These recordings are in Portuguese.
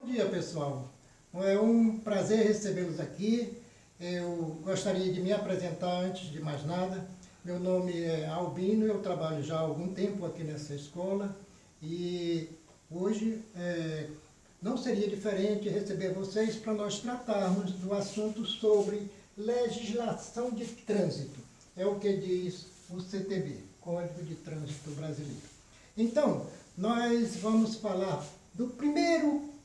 Bom dia, pessoal. É um prazer recebê-los aqui. Eu gostaria de me apresentar antes de mais nada. Meu nome é Albino, eu trabalho já há algum tempo aqui nessa escola e hoje não seria diferente receber vocês para nós tratarmos do assunto sobre legislação de trânsito. É o que diz o CTB, Código de Trânsito Brasileiro. Então, nós vamos falar do primeiro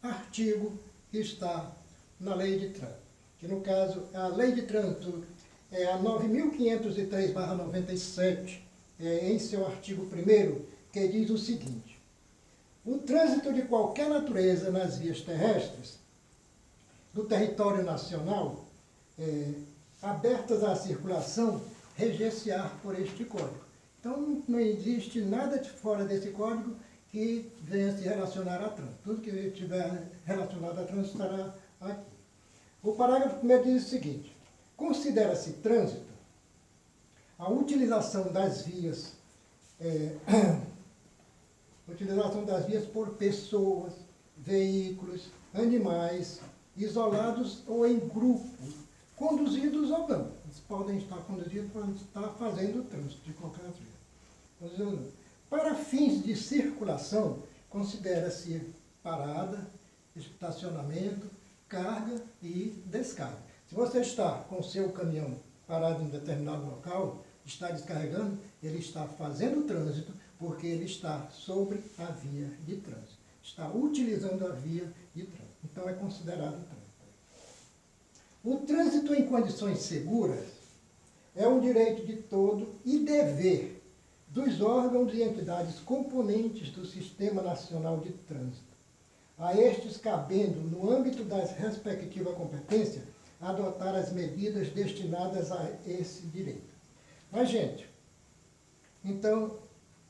artigo que está na Lei de Trânsito, que no caso, a Lei de Trânsito é a 9.503/97, em seu artigo 1º, que diz o seguinte: o trânsito de qualquer natureza nas vias terrestres do território nacional, abertas à circulação, reger-se-á por este Código. Então, não existe nada de fora desse Código que venha se relacionar a trânsito. Tudo que estiver relacionado a trânsito estará aqui. O parágrafo 1º diz o seguinte: considera-se trânsito a utilização das vias por pessoas, veículos, animais, isolados ou em grupo, conduzidos ou não. Eles podem estar conduzidos, podem estar fazendo o trânsito de qualquer natureza. Para fins de circulação, considera-se parada, estacionamento, carga e descarga. Se você está com o seu caminhão parado em um determinado local, está descarregando, ele está fazendo o trânsito porque ele está sobre a via de trânsito. Está utilizando a via de trânsito. Então é considerado trânsito. O trânsito em condições seguras é um direito de todo e dever dos órgãos e entidades componentes do Sistema Nacional de Trânsito, a estes cabendo, no âmbito da respectiva competência, adotar as medidas destinadas a esse direito. Mas, gente, então,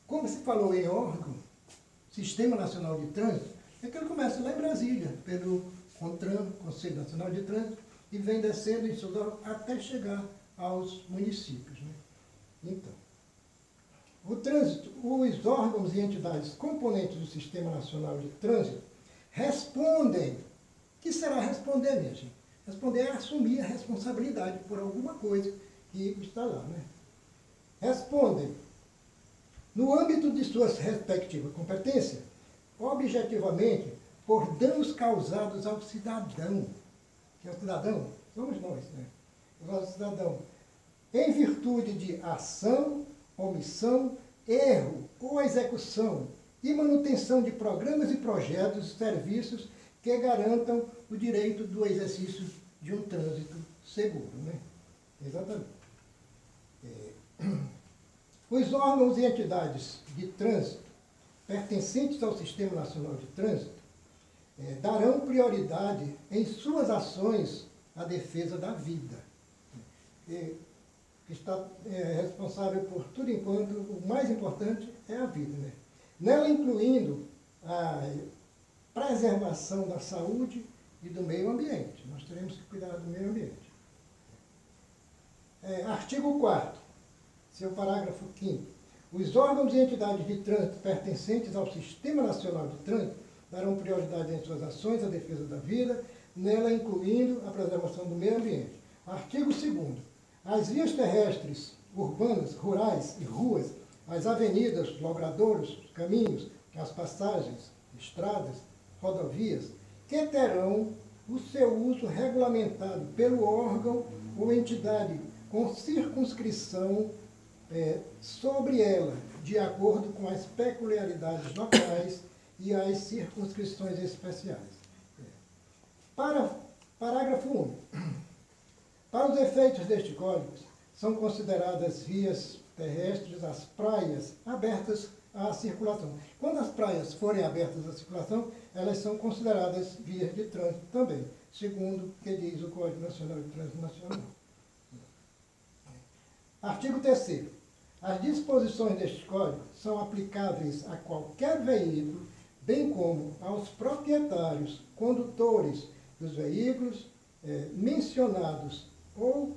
como se falou em órgão, Sistema Nacional de Trânsito, é que ele começa lá em Brasília, pelo CONTRAN, Conselho Nacional de Trânsito, e vem descendo em seus órgãos até chegar aos municípios, né? Então, o trânsito, os órgãos e entidades componentes do Sistema Nacional de Trânsito respondem. O que será responder, minha gente? Responder é assumir a responsabilidade por alguma coisa que está lá, né? Respondem, no âmbito de suas respectivas competências, objetivamente, por danos causados ao cidadão. Que é o cidadão? Somos nós, né? O cidadão, em virtude de ação, omissão, erro ou execução e manutenção de programas e projetos e serviços que garantam o direito do exercício de um trânsito seguro, né? Exatamente. Os órgãos e entidades de trânsito pertencentes ao Sistema Nacional de Trânsito darão prioridade em suas ações à defesa da vida. Que está responsável por tudo enquanto o mais importante é a vida, né? Nela incluindo a preservação da saúde e do meio ambiente. Nós teremos que cuidar do meio ambiente. Artigo 4º, seu parágrafo 5º. Os órgãos e entidades de trânsito pertencentes ao Sistema Nacional de Trânsito darão prioridade em suas ações à defesa da vida, nela incluindo a preservação do meio ambiente. Artigo 2º. As vias terrestres, urbanas, rurais e ruas, as avenidas, logradouros, caminhos, as passagens, estradas, rodovias, que terão o seu uso regulamentado pelo órgão ou entidade com circunscrição sobre ela, de acordo com as peculiaridades locais e as circunscrições especiais. Parágrafo 1º. Para os efeitos deste Código, são consideradas vias terrestres as praias abertas à circulação. Quando as praias forem abertas à circulação, elas são consideradas vias de trânsito também, segundo o que diz o Código Nacional de Trânsito Nacional. Artigo 3º. As disposições deste Código são aplicáveis a qualquer veículo, bem como aos proprietários, condutores dos veículos mencionados ou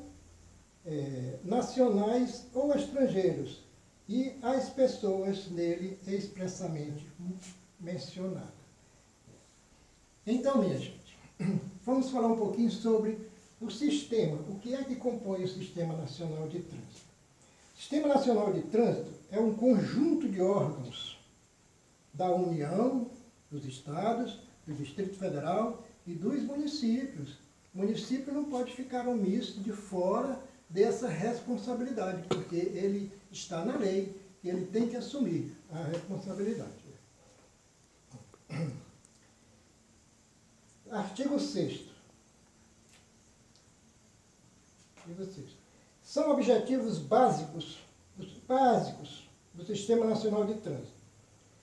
nacionais ou estrangeiros, e às pessoas nele expressamente mencionadas. Então, minha gente, vamos falar um pouquinho sobre o sistema. O que é que compõe o Sistema Nacional de Trânsito? O Sistema Nacional de Trânsito é um conjunto de órgãos da União, dos Estados, do Distrito Federal e dos municípios. O município não pode ficar omisso de fora dessa responsabilidade, porque ele está na lei e ele tem que assumir a responsabilidade. Artigo 6º. São objetivos básicos do Sistema Nacional de Trânsito.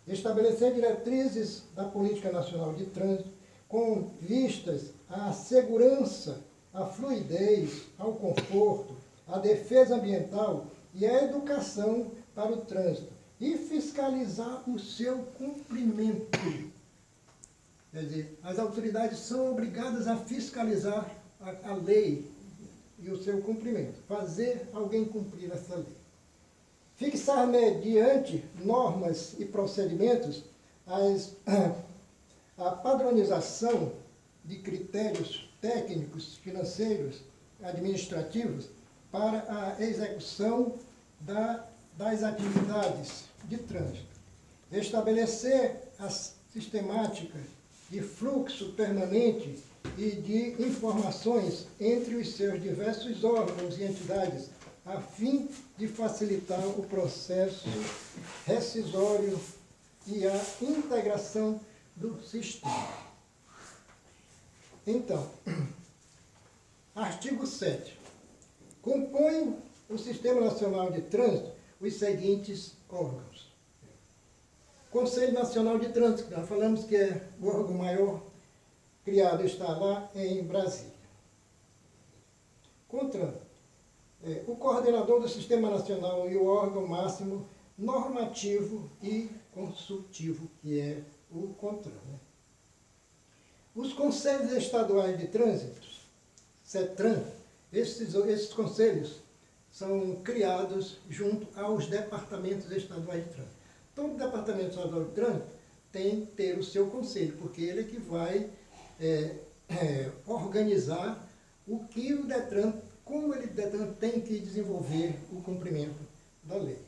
Estabelecer diretrizes da Política Nacional de Trânsito com vistas à segurança, à fluidez, ao conforto, à defesa ambiental e à educação para o trânsito e fiscalizar o seu cumprimento. Quer dizer, as autoridades são obrigadas a fiscalizar a lei e o seu cumprimento, fazer alguém cumprir essa lei. Fixar mediante normas e procedimentos a padronização de critérios técnicos, financeiros, administrativos para a execução das atividades de trânsito. Estabelecer a sistemática de fluxo permanente e de informações entre os seus diversos órgãos e entidades, a fim de facilitar o processo rescisório e a integração do sistema. Então, artigo 7º. Compõe o Sistema Nacional de Trânsito os seguintes órgãos. Conselho Nacional de Trânsito, que nós falamos que é o órgão maior criado, está lá em Brasília. CONTRAN, o coordenador do Sistema Nacional e o órgão máximo normativo e consultivo, que é o CONTRAN. Né? Os Conselhos Estaduais de Trânsito, CETRAN, esses conselhos são criados junto aos departamentos estaduais de trânsito. Todo departamento estadual de trânsito tem que ter o seu conselho, porque ele é que vai organizar o que o DETRAN, como o DETRAN tem que desenvolver o cumprimento da lei.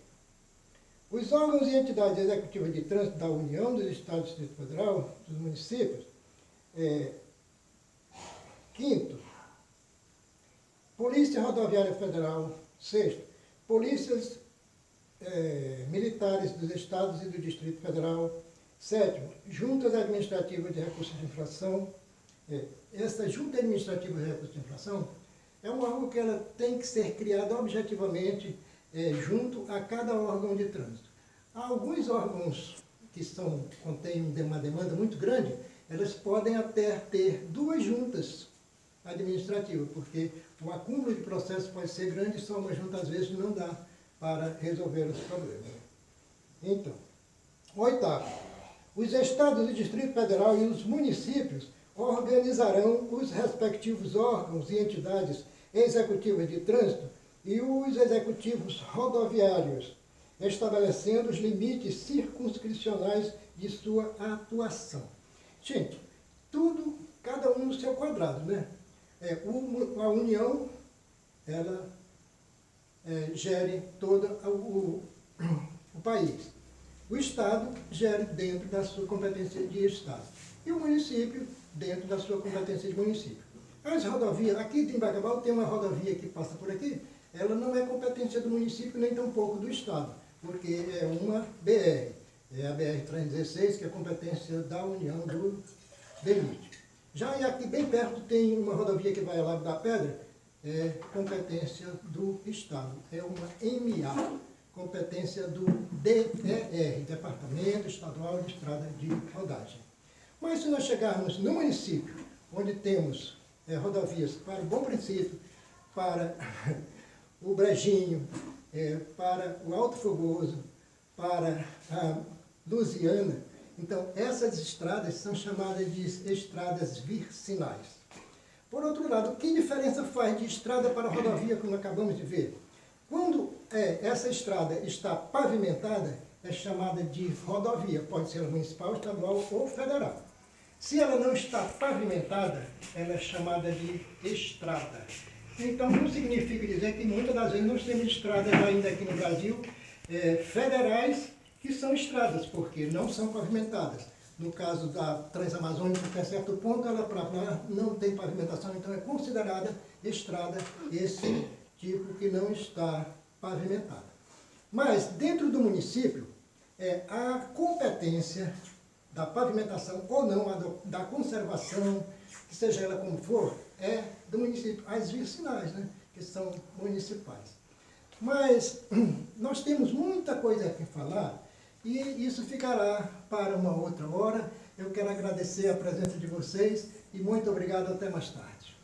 Os órgãos e entidades executivas de trânsito da União, dos Estados, do Distrito Federal, dos municípios. Quinto, Polícia Rodoviária Federal. Sexto, polícias militares dos Estados e do Distrito Federal. Sétimo, juntas administrativas de recursos de infração. Essa junta administrativa de recursos de infração é um órgão que ela tem que ser criada objetivamente junto a cada órgão de trânsito. Há alguns órgãos que contêm uma demanda muito grande, elas podem até ter duas juntas administrativas, porque o acúmulo de processos pode ser grande e só uma junta às vezes não dá para resolver os problemas. Então, oitavo, os estados do Distrito Federal e os municípios organizarão os respectivos órgãos e entidades executivas de trânsito e os executivos rodoviários, estabelecendo os limites circunscricionais de sua atuação. Gente, tudo, cada um no seu quadrado, né? A União, ela gere todo o país. O Estado gere dentro da sua competência de Estado. E o município dentro da sua competência de município. As rodovias, aqui em Bacabal tem uma rodovia que passa por aqui, ela não é competência do município nem tampouco do Estado, porque é uma BR, é a BR-316, que é a competência da União do DENIT. Já aqui bem perto tem uma rodovia que vai ao Lago da Pedra, é competência do Estado, é uma MA, competência do DER, Departamento Estadual de Estrada de Rodagem. Mas se nós chegarmos no município, onde temos rodovias para o Bom Princípio, para o Brejinho, para o Alto Fogoso, para a Lusiana, então essas estradas são chamadas de estradas vicinais. Por outro lado, que diferença faz de estrada para rodovia, como acabamos de ver? Quando essa estrada está pavimentada, é chamada de rodovia, pode ser municipal, estadual ou federal. Se ela não está pavimentada, ela é chamada de estrada. Então, não significa dizer que muitas das vezes nós temos estradas ainda aqui no Brasil, federais, que são estradas, porque não são pavimentadas. No caso da Transamazônica, até certo ponto, ela para lá não tem pavimentação, então é considerada estrada esse tipo que não está pavimentada. Mas, dentro do município, a competência da pavimentação ou não, da conservação, que seja ela como for, é do município. As vicinais, né, que são municipais. Mas nós temos muita coisa aqui a falar e isso ficará para uma outra hora. Eu quero agradecer a presença de vocês e muito obrigado, até mais tarde.